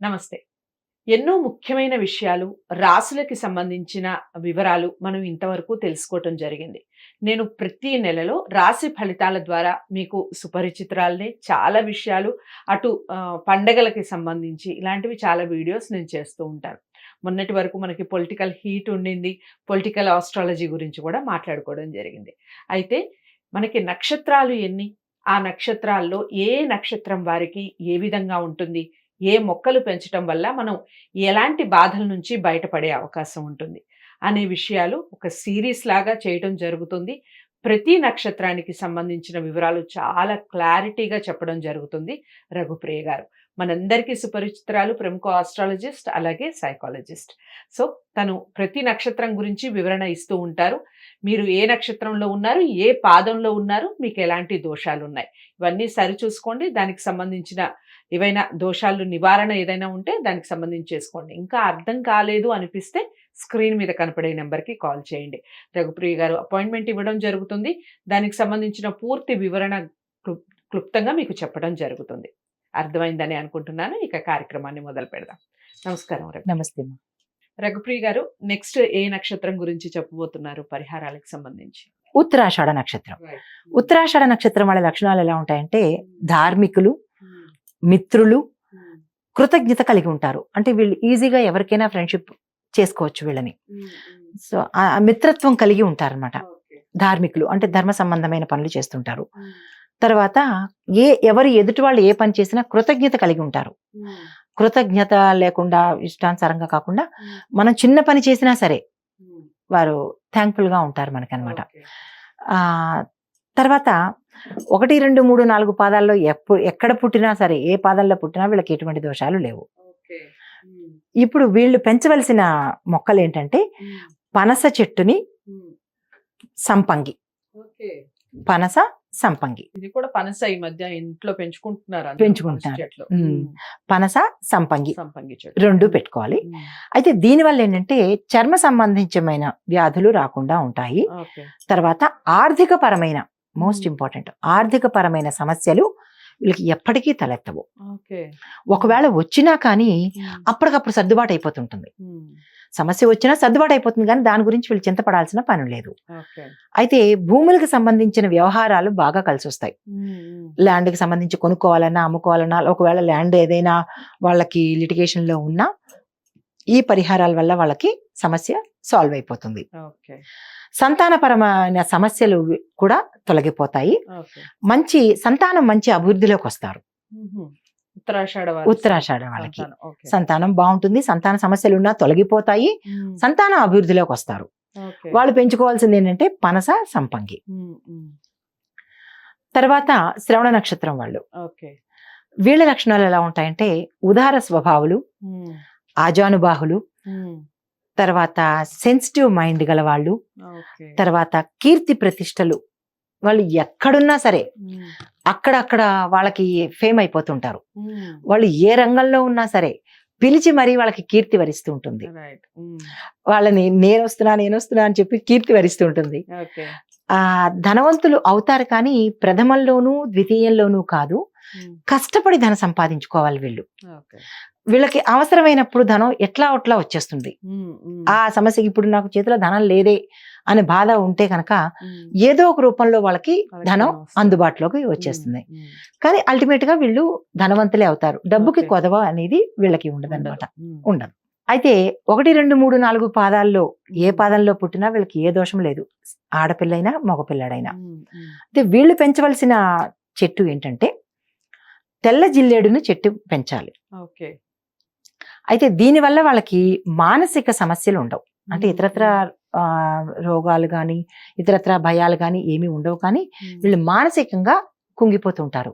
నమస్తే. ఎన్నో ముఖ్యమైన విషయాలు, రాశులకి సంబంధించిన వివరాలు మనం ఇంతవరకు తెలుసుకోవటం జరిగింది. నేను ప్రతి నెలలో రాశి ఫలితాల ద్వారా మీకు సుపరిచితురాలిని. చాలా విషయాలు అటు పండగలకి సంబంధించి ఇలాంటివి చాలా వీడియోస్ నేను చేస్తూ ఉంటాను. మొన్నటి వరకు మనకి పొలిటికల్ హీట్ ఉండింది. పొలిటికల్ ఆస్ట్రాలజీ గురించి కూడా మాట్లాడుకోవడం జరిగింది. అయితే మనకి నక్షత్రాలు ఎన్ని? ఆ నక్షత్రాల్లో ఏ నక్షత్రం వారికి ఏ విధంగా ఉంటుంది? ఏ మొక్కలు పెంచటం వల్ల మనం ఎలాంటి బాధల నుంచి బయటపడే అవకాశం ఉంటుంది అనే విషయాలు ఒక సిరీస్ లాగా చేయటం జరుగుతుంది. ప్రతి నక్షత్రానికి సంబంధించిన వివరాలు చాలా క్లారిటీగా చెప్పడం జరుగుతుంది రఘుప్రియ గారు. మనందరికీ సుపరిచితురాలు, ప్రముఖ ఆస్ట్రాలజిస్ట్, అలాగే సైకాలజిస్ట్. సో తను ప్రతి నక్షత్రం గురించి వివరణ ఇస్తూ ఉంటారు. మీరు ఏ నక్షత్రంలో ఉన్నారు, ఏ పాదంలో ఉన్నారు, మీకు ఎలాంటి దోషాలు ఉన్నాయి, ఇవన్నీ సరిచూసుకోండి. దానికి సంబంధించిన ఏవైనా దోషాలు నివారణ ఏదైనా ఉంటే దానికి సంబంధించి చేసుకోండి. ఇంకా అర్థం కాలేదు అనిపిస్తే స్క్రీన్ మీద కనపడే నెంబర్కి కాల్ చేయండి. రఘుప్రియ గారు అపాయింట్మెంట్ ఇవ్వడం జరుగుతుంది. దానికి సంబంధించిన పూర్తి వివరణ క్లుప్తంగా మీకు చెప్పడం జరుగుతుంది. అర్థమైందని అనుకుంటున్నాను. ఇక కార్యక్రమాన్ని మొదలు పెడదాం. నమస్కారం. నమస్తే. రఘుప్రియ గారు, నెక్స్ట్ ఏ నక్షత్రం గురించి చెప్పబోతున్నారు పరిహారాలకు సంబంధించి? ఉత్తరాషాఢ నక్షత్రం. ఉత్తరాషాఢ నక్షత్రం వాళ్ళ లక్షణాలు ఎలా ఉంటాయంటే, ధార్మికులు, మిత్రులు, కృతజ్ఞత కలిగి ఉంటారు. అంటే వీళ్ళు ఈజీగా ఎవరికైనా ఫ్రెండ్షిప్ చేసుకోవచ్చు వీళ్ళని. సో ఆ మిత్రత్వం కలిగి ఉంటారన్నమాట. ధార్మికులు అంటే ధర్మ సంబంధమైన పనులు చేస్తుంటారు. తర్వాత ఎవరి ఎదుటి వాళ్ళు ఏ పని చేసినా కృతజ్ఞత కలిగి ఉంటారు. కృతజ్ఞత లేకుండా ఇష్టానుసారంగా కాకుండా మనం చిన్న పని చేసినా సరే వారు థ్యాంక్ఫుల్ గా ఉంటారు మనకనమాట. తర్వాత 1, 2, 3, 4 పాదాల్లో ఎక్కడ పుట్టినా సరే, ఏ పాదాల్లో పుట్టినా వీళ్ళకి ఎటువంటి దోషాలు లేవు. ఇప్పుడు వీళ్ళు పెంచవలసిన మొక్కలు ఏంటంటే, పనస చెట్టుని, సంపంగి. పనస, సంపంగి. ఇది కూడా పనస ఈ మధ్య ఇంట్లో పెంచుకుంటున్నారు. పనస, సంపంగి చెట్టు 2 పెట్టుకోవాలి. అయితే దీనివల్ల ఏంటంటే చర్మ సంబంధించమైన వ్యాధులు రాకుండా ఉంటాయి. తర్వాత ఆర్థిక పరమైన, మోస్ట్ ఇంపార్టెంట్, ఆర్థిక పరమైన సమస్యలు వీళ్ళకి ఎప్పటికీ తలెత్తవు. ఒకవేళ వచ్చినా కానీ అప్పటికప్పుడు సర్దుబాటు అయిపోతుంటుంది. సమస్య వచ్చినా సర్దుబాటు అయిపోతుంది, కానీ దాని గురించి వీళ్ళు చింతపడాల్సిన పని లేదు. అయితే భూములకు సంబంధించిన వ్యవహారాలు బాగా కలిసి వస్తాయి. ల్యాండ్కి సంబంధించి కొనుక్కోవాలన్నా, అమ్ముకోవాలన్నా, ఒకవేళ ల్యాండ్ ఏదైనా వాళ్ళకి లిటిగేషన్ లో ఉన్నా ఈ పరిహారాల వల్ల వాళ్ళకి సమస్య సాల్వ్ అయిపోతుంది. సంతానపరమైన సమస్యలు కూడా తొలగిపోతాయి. సంతానం మంచి అభివృద్ధిలోకి వస్తారు. ఉత్తరాషాఢ వాళ్ళకి సంతానం బాగుంటుంది. సంతాన సమస్యలు ఉన్నా తొలగిపోతాయి. సంతానం అభివృద్ధిలోకి వస్తారు. వాళ్ళు పెంచుకోవాల్సింది ఏంటంటే పనస, సంపంగి. తర్వాత శ్రవణ నక్షత్రం వాళ్ళు, వీళ్ళ లక్షణాలు ఎలా ఉంటాయంటే, ఉదార స్వభావులు, ఆజానుబాహులు, తర్వాత సెన్సిటివ్ మైండ్ గల వాళ్ళు, తర్వాత కీర్తి ప్రతిష్టలు. వాళ్ళు ఎక్కడున్నా సరే అక్కడక్కడ వాళ్ళకి ఫేమ్ అయిపోతుంటారు. వాళ్ళు ఏ రంగంలో ఉన్నా సరే పిలిచి మరీ వాళ్ళకి కీర్తి వరిస్తూ ఉంటుంది. వాళ్ళని నేను వస్తున్నా అని చెప్పి కీర్తి వరిస్తూ ఉంటుంది. ధనవంతులు అవుతారు, కానీ ప్రథమంలోనూ ద్వితీయంలోనూ కాదు. కష్టపడి ధనం సంపాదించుకోవాలి వీళ్ళు. వీళ్ళకి అవసరమైనప్పుడు ధనం ఎట్లా వచ్చేస్తుంది. ఆ సమస్యకి ఇప్పుడు నాకు చేతిలో ధనం లేదే అనే బాధ ఉంటే కనుక ఏదో ఒక రూపంలో వాళ్ళకి ధనం అందుబాటులోకి వచ్చేస్తుంది. కానీ అల్టిమేట్ గా వీళ్ళు ధనవంతులే అవుతారు. డబ్బుకి కొదవ అనేది వీళ్ళకి ఉండదు. అయితే 1, 2, 3, 4 పాదాల్లో ఏ పాదంలో పుట్టినా వీళ్ళకి ఏ దోషం లేదు, ఆడపిల్లైనా మగపిల్లడైనా. అయితే వీళ్ళు పెంచవలసిన చెట్టు ఏంటంటే, తెల్ల జిల్లేడును చెట్టు పెంచాలి. అయితే దీనివల్ల వాళ్ళకి మానసిక సమస్యలు ఉండవు. అంటే ఇతరత్ర రోగాలు కానీ ఇతరత్ర భయాలు కానీ ఏమీ ఉండవు, కానీ వీళ్ళు మానసికంగా కుంగిపోతుంటారు.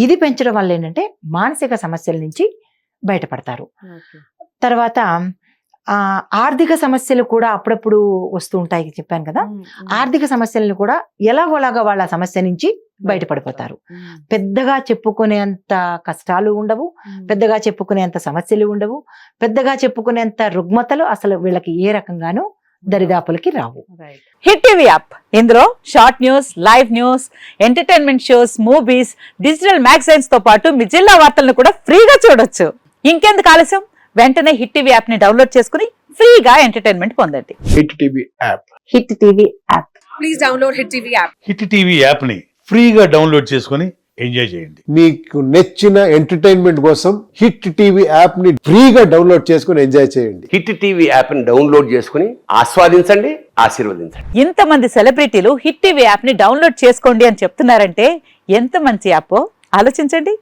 ఇది పెంచడం వల్ల ఏంటంటే మానసిక సమస్యల నుంచి బయటపడతారు. తర్వాత ఆర్థిక సమస్యలు కూడా అప్పుడప్పుడు వస్తూ ఉంటాయి, చెప్పాను కదా. ఆర్థిక సమస్యలను కూడా ఎలాగోలాగా వాళ్ళ సమస్య నుంచి బయటపడిపోతారు. పెద్దగా చెప్పుకునేంత కష్టాలు ఉండవు, పెద్దగా చెప్పుకునేంత సమస్యలు ఉండవు, పెద్దగా చెప్పుకునేంత రుగ్మతలు అసలు వీళ్ళకి ఏ రకంగానూ దరిదాపులకి రావు. హిట్ టీవీ యాప్, ఇందులో short news, live news, entertainment shows, movies, digital magazines తో పాటు మీ జిల్లా వార్తలను కూడా ఫ్రీగా చూడొచ్చు. ఇంకెందుకు ఆలస్యం, వెంటనే హిట్ టీవీ యాప్ ని డౌన్లోడ్ చేసుకుని ఫ్రీగా ఎంటర్టైన్మెంట్ పొందండి. Hit TV app. Hit TV app. Please download hit TV app. Hit TV యాప్ని ఫ్రీగా డౌన్లోడ్ చేసుకొని ఎంజాయ్ చేయండి. మీకు నచ్చిన ఎంటర్టైన్మెంట్ కోసం హిట్ టీవీ యాప్ ని ఫ్రీగా డౌన్లోడ్ చేసుకుని ఎంజాయ్ చేయండి. హిట్ టీవీ యాప్ ని డౌన్లోడ్ చేసుకుని ఆస్వాదించండి, ఆశీర్వదించండి. ఇంతమంది సెలబ్రిటీలు హిట్ టీవీ యాప్ ని డౌన్లోడ్ చేసుకోండి అని చెప్తున్నారంటే ఎంత మంచి యాప్ ఆలోచించండి.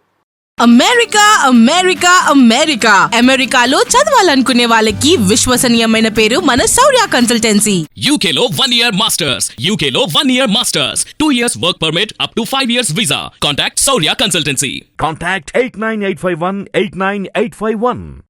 అమెరికా అమెరికా అమెరికా అమెరికాలో చదవాలనుకునే వాళ్ళకి విశ్వసనీయమైన పేరు మన శౌర్య consultancy. UK Law 1 Year Masters. UK Law 1 Year Masters. 2 years work permit up to 5 years visa. Contact Saurya Consultancy. Contact 89851 89851.